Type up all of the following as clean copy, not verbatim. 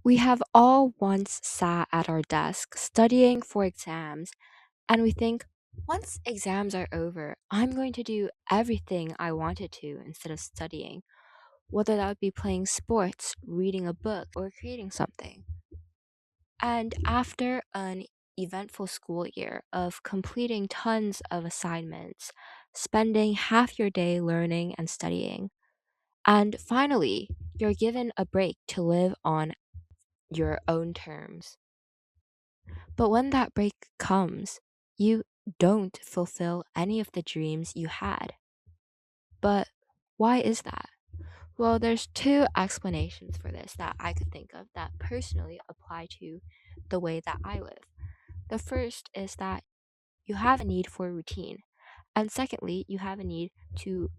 We have all once sat at our desk studying for exams, and we think, once exams are over, I'm going to do everything I wanted to instead of studying, whether that would be playing sports, reading a book, or creating something. And after an eventful school year of completing tons of assignments, spending half your day learning and studying, and finally, you're given a break to live on your own terms. But when that break comes, you don't fulfill any of the dreams you had. But why is that? Well, there's two explanations for this that I could think of that personally apply to the way that I live. The first is that you have a need for routine. And secondly, you have a need to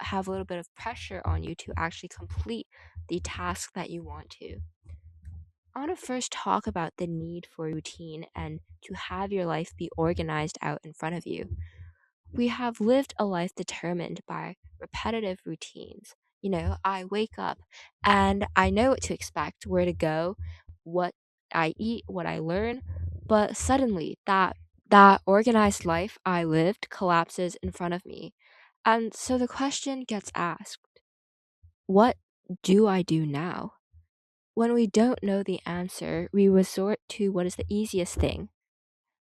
have a little bit of pressure on you to actually complete the task that you want to. I want to first talk about the need for routine and to have your life be organized out in front of you. We have lived a life determined by repetitive routines. I wake up and I know what to expect, where to go, what I eat, what I learn, but suddenly that organized life I lived collapses in front of me. And so the question gets asked, what do I do now? When we don't know the answer, we resort to what is the easiest thing.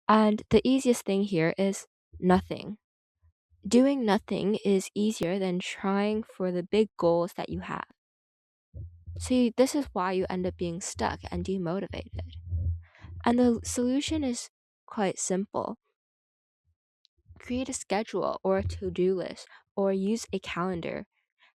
And the easiest thing here is nothing. Doing nothing is easier than trying for the big goals that you have. See, this is why you end up being stuck and demotivated. And the solution is quite simple. Create a schedule or a to do list or use a calendar.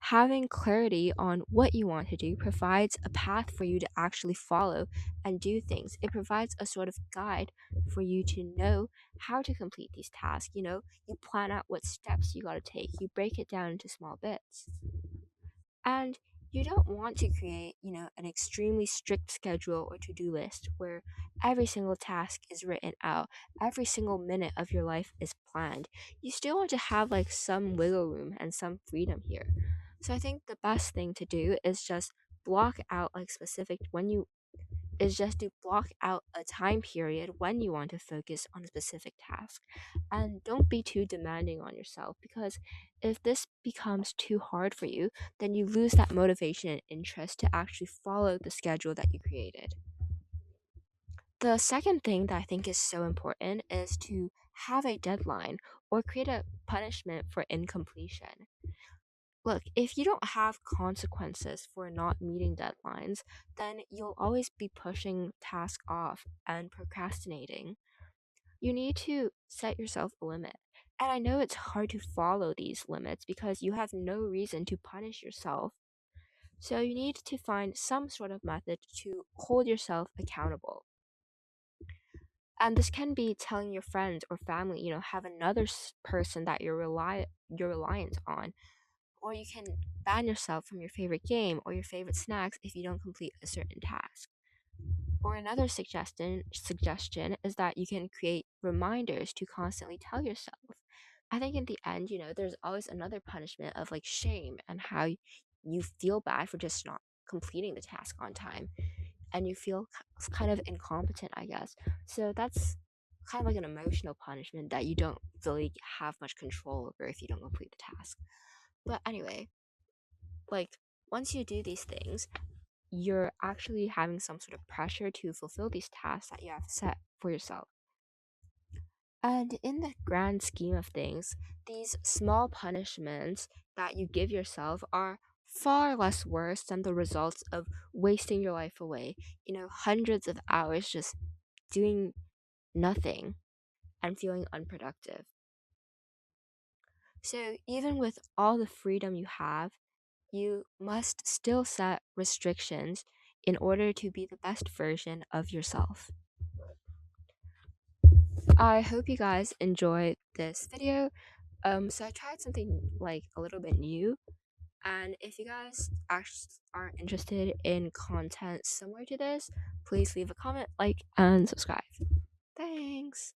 Having clarity on what you want to do provides a path for you to actually follow and do things. It provides a sort of guide for you to know how to complete these tasks. You plan out what steps you got to take, you break it down into small bits. And you don't want to create, an extremely strict schedule or to-do list where every single task is written out, every single minute of your life is planned. You still want to have like some wiggle room and some freedom here. So I think the best thing to do is just block out like specific when you is just to block out a time period when you want to focus on a specific task. And don't be too demanding on yourself, because if this becomes too hard for you, then you lose that motivation and interest to actually follow the schedule that you created. The second thing that I think is so important is to have a deadline or create a punishment for incompletion. Look, if you don't have consequences for not meeting deadlines, then you'll always be pushing tasks off and procrastinating. You need to set yourself a limit. And I know it's hard to follow these limits because you have no reason to punish yourself. So you need to find some sort of method to hold yourself accountable. And this can be telling your friends or family, have another person that you're reliant on. Or you can ban yourself from your favorite game or your favorite snacks if you don't complete a certain task. Or another suggestion is that you can create reminders to constantly tell yourself. I think in the end, there's always another punishment of like shame and how you feel bad for just not completing the task on time, and you feel kind of incompetent, I guess. So that's kind of like an emotional punishment that you don't really have much control over if you don't complete the task. But anyway, like once you do these things, you're actually having some sort of pressure to fulfill these tasks that you have set for yourself. And in the grand scheme of things, these small punishments that you give yourself are far less worse than the results of wasting your life away, hundreds of hours just doing nothing and feeling unproductive. So, even with all the freedom you have, you must still set restrictions in order to be the best version of yourself. I hope you guys enjoyed this video. So I tried something like a little bit new, and if you guys are interested in content similar to this, please leave a comment, like, and subscribe. Thanks.